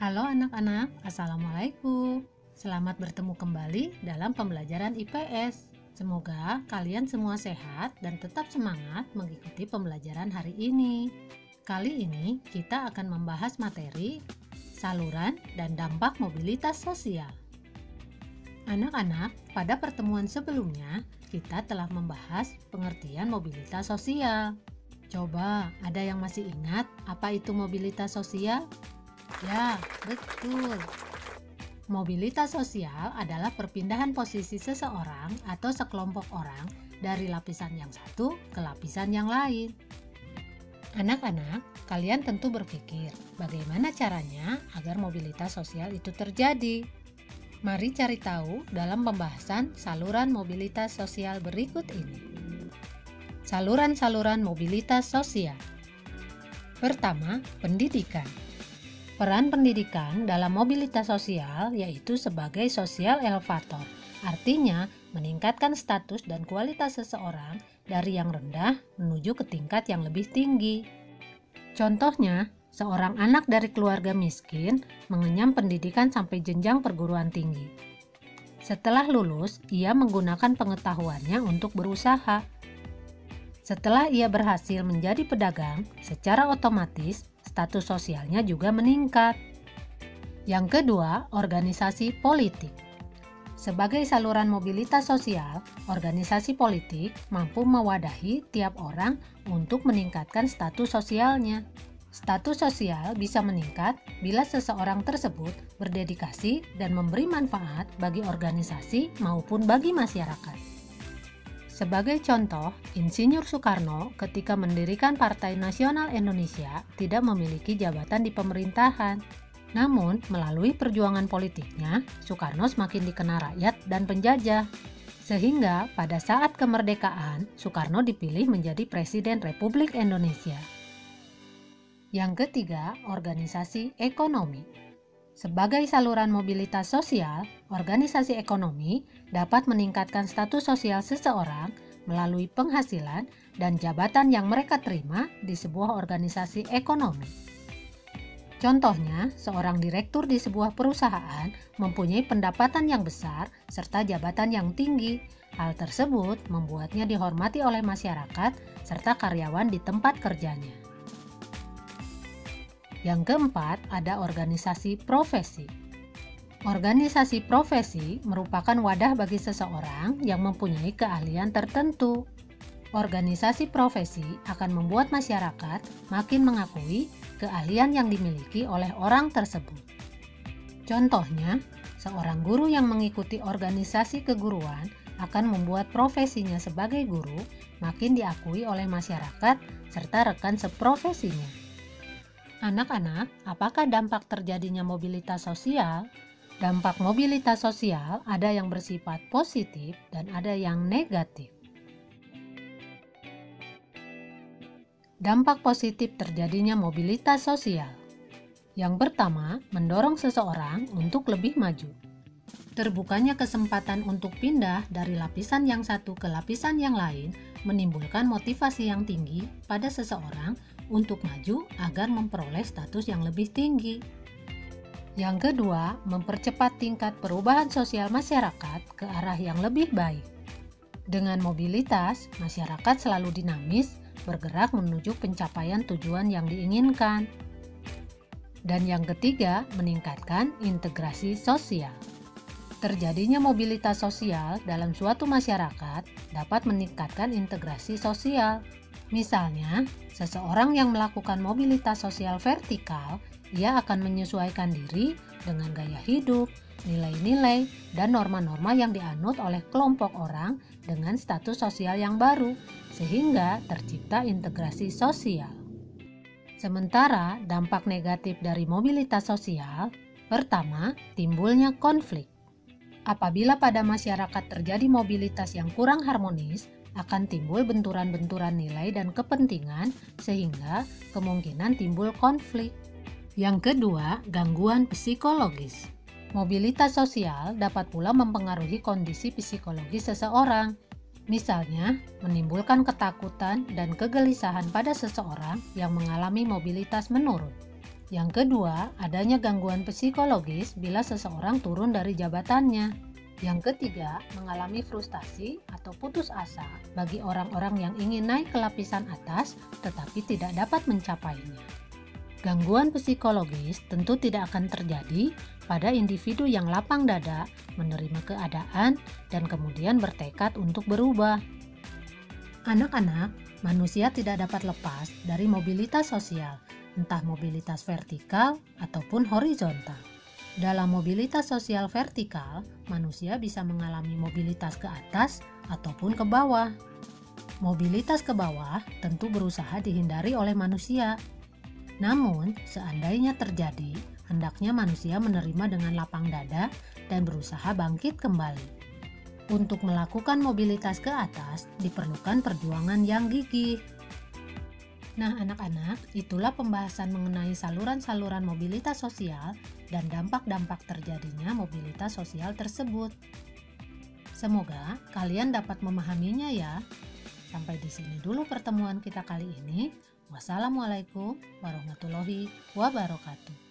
Halo anak-anak, Assalamualaikum. Selamat bertemu kembali dalam pembelajaran IPS. Semoga kalian semua sehat dan tetap semangat mengikuti pembelajaran hari ini. Kali ini kita akan membahas materi saluran dan dampak mobilitas sosial. Anak-anak, pada pertemuan sebelumnya kita telah membahas pengertian mobilitas sosial. Coba, ada yang masih ingat apa itu mobilitas sosial? Ya, betul. Mobilitas sosial adalah perpindahan posisi seseorang atau sekelompok orang dari lapisan yang satu ke lapisan yang lain. Anak-anak, kalian tentu berpikir bagaimana caranya agar mobilitas sosial itu terjadi. Mari cari tahu dalam pembahasan saluran mobilitas sosial berikut ini. Saluran-saluran mobilitas sosial. Pertama, pendidikan. Peran pendidikan dalam mobilitas sosial yaitu sebagai social elevator, artinya meningkatkan status dan kualitas seseorang dari yang rendah menuju ke tingkat yang lebih tinggi. Contohnya, seorang anak dari keluarga miskin mengenyam pendidikan sampai jenjang perguruan tinggi. Setelah lulus, ia menggunakan pengetahuannya untuk berusaha. Setelah ia berhasil menjadi pedagang, secara otomatis status sosialnya juga meningkat. Yang kedua, organisasi politik. Sebagai saluran mobilitas sosial, organisasi politik mampu mewadahi tiap orang untuk meningkatkan status sosialnya. Status sosial bisa meningkat bila seseorang tersebut berdedikasi dan memberi manfaat bagi organisasi maupun bagi masyarakat. Sebagai contoh, Insinyur Soekarno ketika mendirikan Partai Nasional Indonesia tidak memiliki jabatan di pemerintahan. Namun, melalui perjuangan politiknya, Soekarno semakin dikenal rakyat dan penjajah. Sehingga pada saat kemerdekaan, Soekarno dipilih menjadi Presiden Republik Indonesia. Yang ketiga, organisasi ekonomi. Sebagai saluran mobilitas sosial, organisasi ekonomi dapat meningkatkan status sosial seseorang melalui penghasilan dan jabatan yang mereka terima di sebuah organisasi ekonomi. Contohnya, seorang direktur di sebuah perusahaan mempunyai pendapatan yang besar serta jabatan yang tinggi. Hal tersebut membuatnya dihormati oleh masyarakat serta karyawan di tempat kerjanya. Yang keempat, ada organisasi profesi. Organisasi profesi merupakan wadah bagi seseorang yang mempunyai keahlian tertentu. Organisasi profesi akan membuat masyarakat makin mengakui keahlian yang dimiliki oleh orang tersebut. Contohnya, seorang guru yang mengikuti organisasi keguruan akan membuat profesinya sebagai guru makin diakui oleh masyarakat serta rekan seprofesinya. Anak-anak, apakah dampak terjadinya mobilitas sosial? Dampak mobilitas sosial ada yang bersifat positif dan ada yang negatif. Dampak positif terjadinya mobilitas sosial. Yang pertama, mendorong seseorang untuk lebih maju. Terbukanya kesempatan untuk pindah dari lapisan yang satu ke lapisan yang lain menimbulkan motivasi yang tinggi pada seseorang untuk maju agar memperoleh status yang lebih tinggi. Yang kedua, mempercepat tingkat perubahan sosial masyarakat ke arah yang lebih baik. Dengan mobilitas, masyarakat selalu dinamis, bergerak menuju pencapaian tujuan yang diinginkan. Dan yang ketiga, meningkatkan integrasi sosial. Terjadinya mobilitas sosial dalam suatu masyarakat dapat meningkatkan integrasi sosial. Misalnya, seseorang yang melakukan mobilitas sosial vertikal, ia akan menyesuaikan diri dengan gaya hidup, nilai-nilai, dan norma-norma yang dianut oleh kelompok orang dengan status sosial yang baru, sehingga tercipta integrasi sosial. Sementara dampak negatif dari mobilitas sosial, pertama, timbulnya konflik. Apabila pada masyarakat terjadi mobilitas yang kurang harmonis, akan timbul benturan-benturan nilai dan kepentingan sehingga kemungkinan timbul konflik. Yang kedua, gangguan psikologis. Mobilitas sosial dapat pula mempengaruhi kondisi psikologis seseorang. Misalnya, menimbulkan ketakutan dan kegelisahan pada seseorang yang mengalami mobilitas menurun. Yang kedua, adanya gangguan psikologis bila seseorang turun dari jabatannya. Yang ketiga, mengalami frustasi atau putus asa bagi orang-orang yang ingin naik ke lapisan atas tetapi tidak dapat mencapainya. Gangguan psikologis tentu tidak akan terjadi pada individu yang lapang dada, menerima keadaan, dan kemudian bertekad untuk berubah. Anak-anak, manusia tidak dapat lepas dari mobilitas sosial, entah mobilitas vertikal ataupun horizontal. Dalam mobilitas sosial vertikal, manusia bisa mengalami mobilitas ke atas ataupun ke bawah. Mobilitas ke bawah tentu berusaha dihindari oleh manusia. Namun, seandainya terjadi, hendaknya manusia menerima dengan lapang dada dan berusaha bangkit kembali. Untuk melakukan mobilitas ke atas, diperlukan perjuangan yang gigih. Nah, anak-anak, itulah pembahasan mengenai saluran-saluran mobilitas sosial dan dampak-dampak terjadinya mobilitas sosial tersebut. Semoga kalian dapat memahaminya ya. Sampai di sini dulu pertemuan kita kali ini. Wassalamualaikum warahmatullahi wabarakatuh.